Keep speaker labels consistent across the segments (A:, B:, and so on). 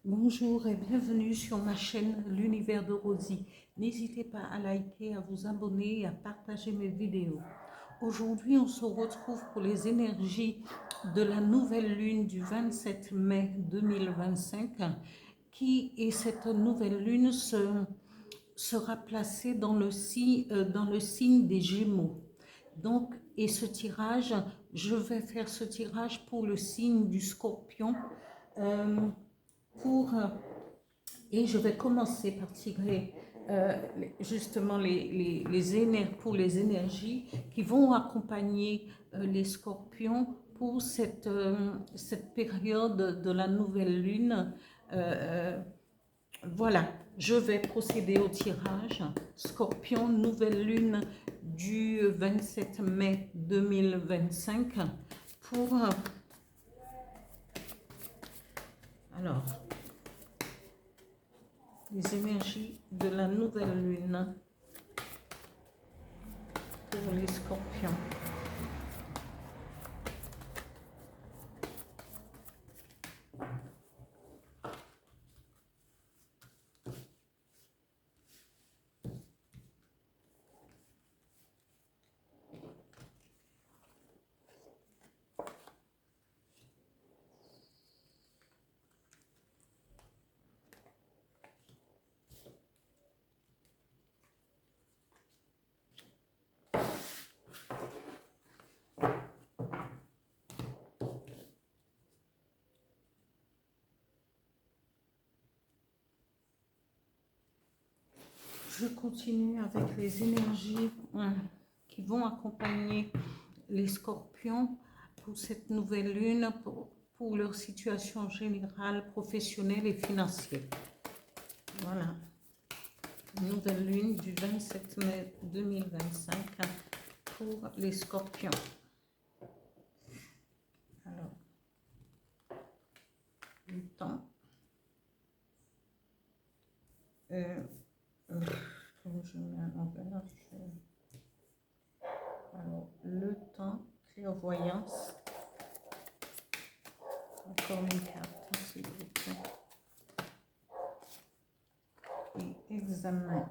A: Bonjour et bienvenue sur ma chaîne L'Univers de Rosie. N'hésitez pas à liker, à vous abonner et à partager mes vidéos. Aujourd'hui, on se retrouve pour les énergies de la nouvelle lune du 27 mai 2025 et cette nouvelle lune sera placée dans le signe des Gémeaux. Donc, et ce tirage, je vais faire ce tirage pour le signe du Scorpion. Et je vais commencer par tirer justement pour les énergies qui vont accompagner les scorpions pour cette période de la nouvelle lune. Voilà, je vais procéder au tirage. Scorpion, nouvelle lune du 27 mai 2025 pour... alors, les énergies de la nouvelle lune pour les scorpions. Je continue avec les énergies qui vont accompagner les scorpions pour cette nouvelle lune, pour leur situation générale, professionnelle et financière. Voilà. Nouvelle lune du 27 mai 2025 pour les scorpions. Alors, le temps. Comme je mets à l'envers, alors, le temps, clairvoyance. Encore une carte, s'il vous plaît. Et examen.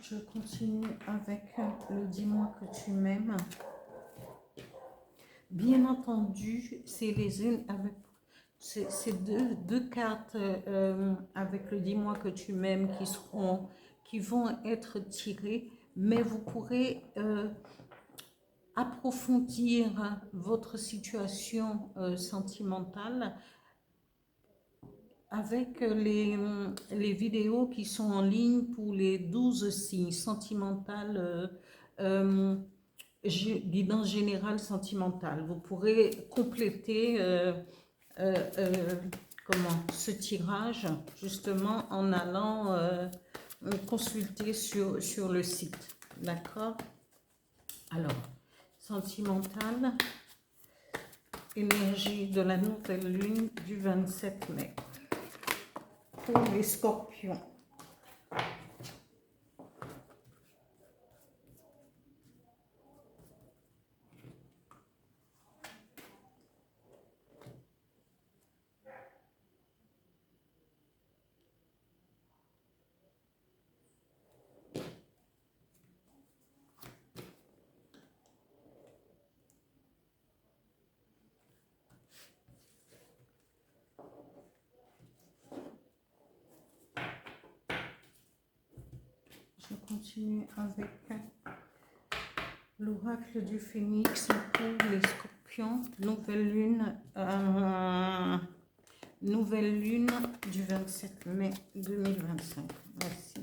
A: Je continue avec le dis-moi que tu m'aimes. Bien entendu, c'est les unes avec ces deux cartes avec le dis-moi que tu m'aimes qui vont être tirées, mais vous pourrez approfondir votre situation sentimentale avec les vidéos qui sont en ligne pour les 12 signes sentimentales, guidance générale sentimentale. Vous pourrez compléter ce tirage justement en allant consulter sur le site. D'accord? Alors, sentimentale, énergie de la nouvelle lune du 27 mai. Pour les scorpions. Je continue avec l'oracle du phénix pour les scorpions. Nouvelle lune du 27 mai 2025. Merci.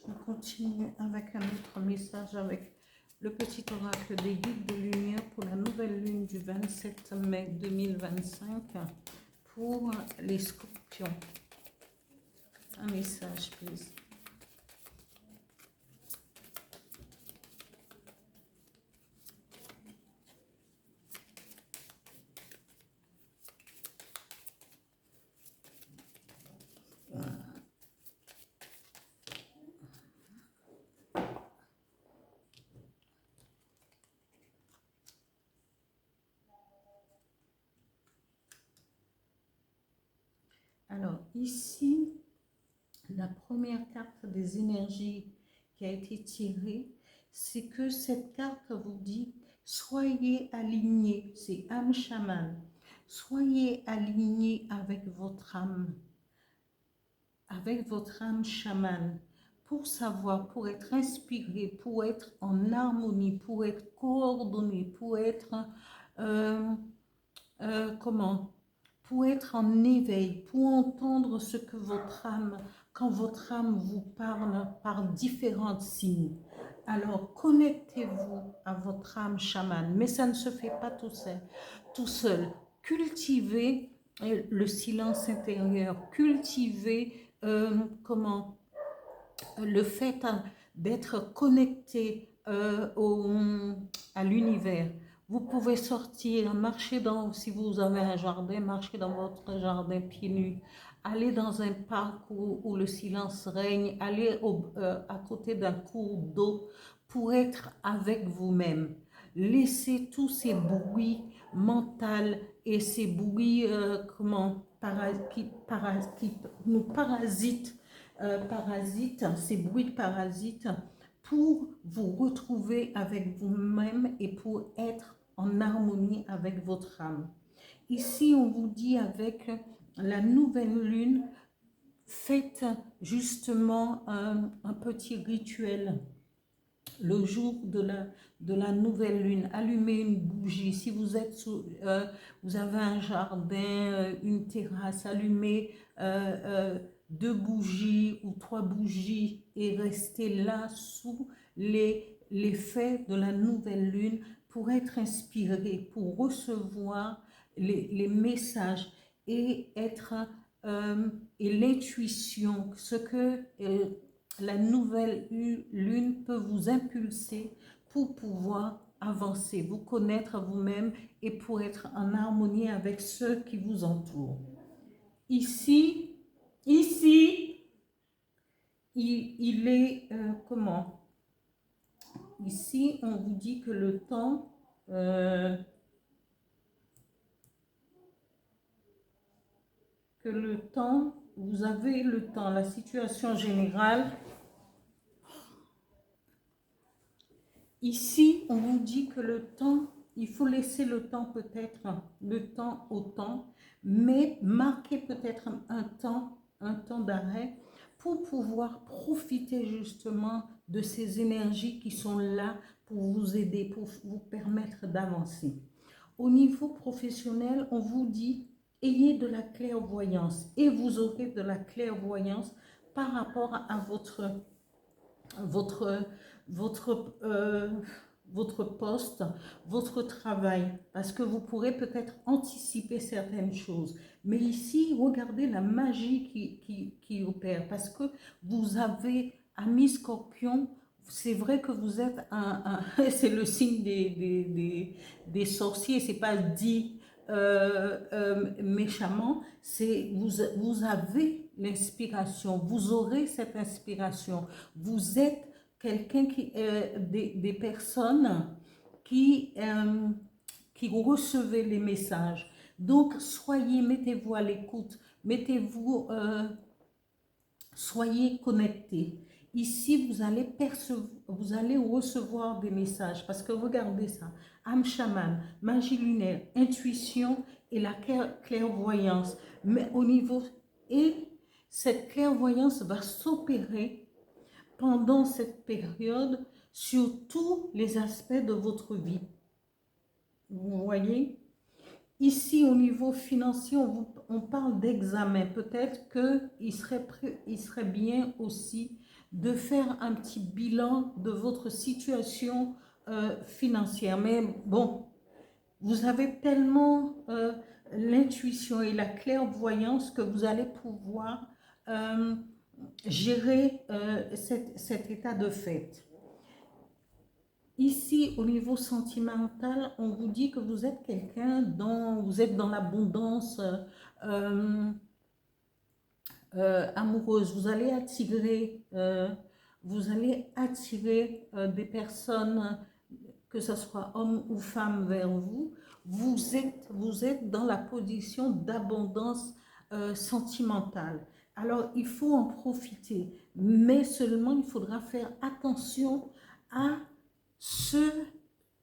A: Je continue avec un autre message avec le petit oracle des guides de lumière pour la nouvelle lune du 27 mai 2025 pour les scorpions. Un message, please. Alors, ici, la première carte des énergies qui a été tirée, c'est que cette carte vous dit « Soyez alignés », c'est âme chaman, « Soyez alignés avec votre âme chaman, pour savoir, pour être inspiré, pour être en harmonie, pour être coordonné, pour être, pour être en éveil, pour entendre ce que votre âme, quand votre âme vous parle par différents signes. Alors, connectez-vous à votre âme chamane, mais ça ne se fait pas tout seul. Cultivez le silence intérieur, cultivez le fait d'être connecté à l'univers. Vous pouvez sortir, marcher si vous avez un jardin, marcher dans votre jardin pieds nus, aller dans un parc où le silence règne, aller à côté d'un cours d'eau pour être avec vous-même. Laissez tous ces bruits mentaux et ces bruits qui nous parasitent, ces bruits de parasites, pour vous retrouver avec vous-même et pour être en harmonie avec votre âme. Ici, on vous dit avec la nouvelle lune, faites justement un petit rituel le jour de la nouvelle lune. Allumez une bougie. Si vous êtes vous avez un jardin, une terrasse, allumez 2 bougies ou 3 bougies et restez là sous l'effet de la nouvelle lune pour être inspiré, pour recevoir les messages et être et l'intuition, ce que la nouvelle lune peut vous impulser pour pouvoir avancer, vous connaître vous-même et pour être en harmonie avec ceux qui vous entourent. Ici, il est comment? Ici, on vous dit que le temps vous avez le temps, la situation générale. Ici, on vous dit que le temps, il faut laisser le temps peut-être, le temps au temps, mais marquer peut-être un temps d'arrêt pour pouvoir profiter justement de ces énergies qui sont là pour vous aider, pour vous permettre d'avancer. Au niveau professionnel, on vous dit, ayez de la clairvoyance et vous aurez de la clairvoyance par rapport à votre poste, votre travail, parce que vous pourrez peut-être anticiper certaines choses. Mais ici, regardez la magie qui opère, parce que vous avez, amis scorpions, c'est vrai que vous êtes c'est le signe des sorciers, c'est pas dit méchamment, c'est vous avez l'inspiration, vous aurez cette inspiration, vous êtes quelqu'un des personnes qui recevez les messages. Donc, mettez-vous à l'écoute, soyez connectés. Ici, vous allez recevoir des messages, parce que regardez ça, âme chaman, magie lunaire, intuition et la clairvoyance. Mais au niveau, et cette clairvoyance va s'opérer pendant cette période sur tous les aspects de votre vie. Vous voyez? Ici, au niveau financier, on parle d'examen. Peut-être qu'il serait bien aussi de faire un petit bilan de votre situation financière. Mais bon, vous avez tellement l'intuition et la clairvoyance que vous allez pouvoir gérer cet état de fait. Ici, au niveau sentimental, on vous dit que vous êtes quelqu'un dont vous êtes dans l'abondance amoureuse. Vous allez attirer des personnes, que ce soit homme ou femme, vers vous. Vous êtes dans la position d'abondance sentimentale. Alors, il faut en profiter, mais seulement il faudra faire attention à ceux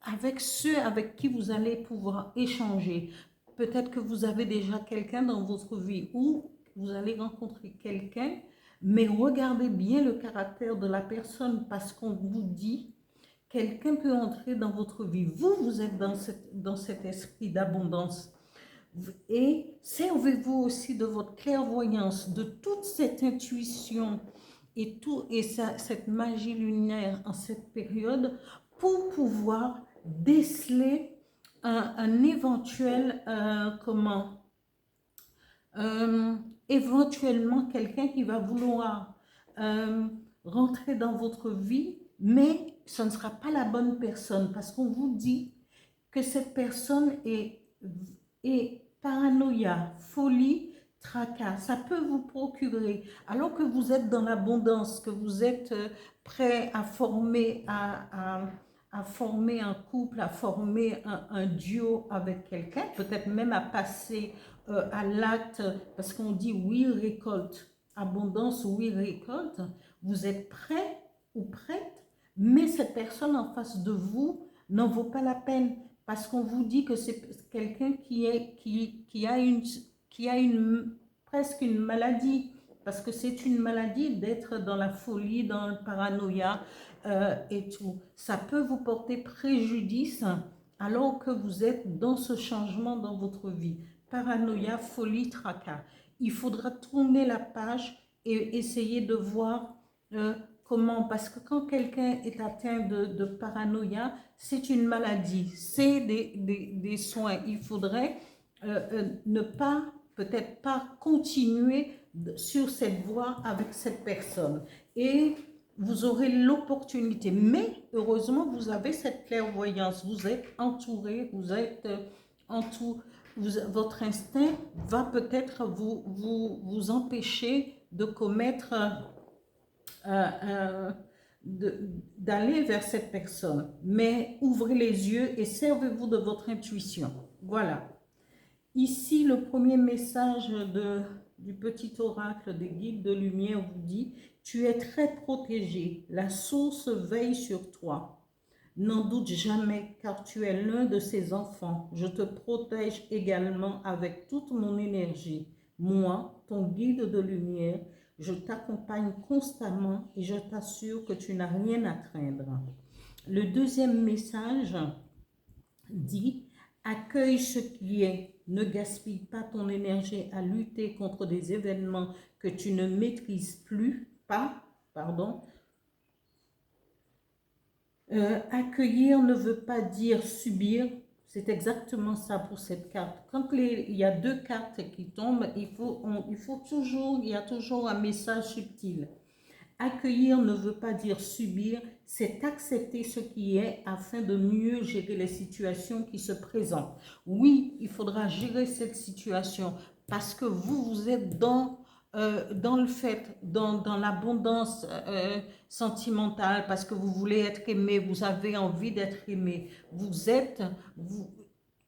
A: avec qui vous allez pouvoir échanger. Peut-être que vous avez déjà quelqu'un dans votre vie ou vous allez rencontrer quelqu'un, mais regardez bien le caractère de la personne parce qu'on vous dit, quelqu'un peut entrer dans votre vie. Vous êtes dans cet esprit d'abondance. Et servez-vous aussi de votre clairvoyance, de toute cette intuition et cette magie lunaire en cette période pour pouvoir déceler un éventuel, éventuellement quelqu'un qui va vouloir rentrer dans votre vie, mais ce ne sera pas la bonne personne parce qu'on vous dit que cette personne est paranoïa, folie, tracas. Ça peut vous procurer, alors que vous êtes dans l'abondance, que vous êtes prêt à former, à former un couple, à former un duo avec quelqu'un, peut-être même à passer à l'acte, parce qu'on dit oui, récolte, abondance, oui, récolte. Vous êtes prêt ou prête, mais cette personne en face de vous n'en vaut pas la peine parce qu'on vous dit que c'est quelqu'un qui a presque une maladie, parce que c'est une maladie d'être dans la folie, dans le paranoïa et tout. Ça peut vous porter préjudice alors que vous êtes dans ce changement dans votre vie. Paranoïa, folie, tracas. Il faudra tourner la page et essayer de voir comment, parce que quand quelqu'un est atteint de paranoïa, c'est une maladie, c'est des soins. Il faudrait ne pas, peut-être pas continuer sur cette voie avec cette personne. Et vous aurez l'opportunité, mais heureusement, vous avez cette clairvoyance, vous êtes entouré, vous êtes entouré. Votre instinct va peut-être vous empêcher de commettre, d'aller vers cette personne. Mais ouvrez les yeux et servez-vous de votre intuition. Voilà. Ici, le premier message du petit oracle des guides de lumière vous dit « Tu es très protégé, la source veille sur toi. N'en doute jamais, car tu es l'un de ses enfants. Je te protège également avec toute mon énergie. Moi, ton guide de lumière, je t'accompagne constamment et je t'assure que tu n'as rien à craindre. » Le deuxième message dit « Accueille ce qui est. Ne gaspille pas ton énergie à lutter contre des événements que tu ne maîtrises pas. Accueillir ne veut pas dire subir. C'est exactement ça pour cette carte. Quand il y a deux cartes qui tombent, il y a toujours un message subtil. Accueillir ne veut pas dire subir, c'est accepter ce qui est afin de mieux gérer les situations qui se présentent. Oui, il faudra gérer cette situation parce que vous êtes dans le fait, dans l'abondance sentimentale, parce que vous voulez être aimé, vous avez envie d'être aimé.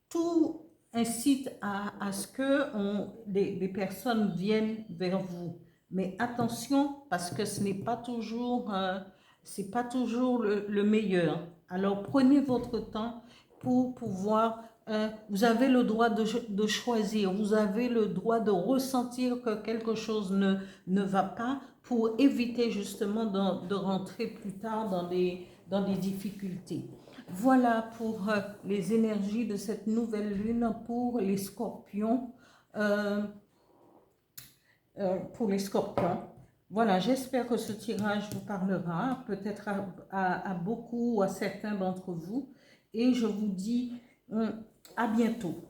A: Tout incite à ce que des personnes viennent vers vous. Mais attention, parce que ce n'est pas toujours, le meilleur. Alors, prenez votre temps pour pouvoir... vous avez le droit de choisir, vous avez le droit de ressentir que quelque chose ne va pas pour éviter justement de rentrer plus tard dans des difficultés. Voilà pour les énergies de cette nouvelle lune pour les scorpions. Voilà, j'espère que ce tirage vous parlera, peut-être à beaucoup ou à certains d'entre vous. Et je vous dis à bientôt.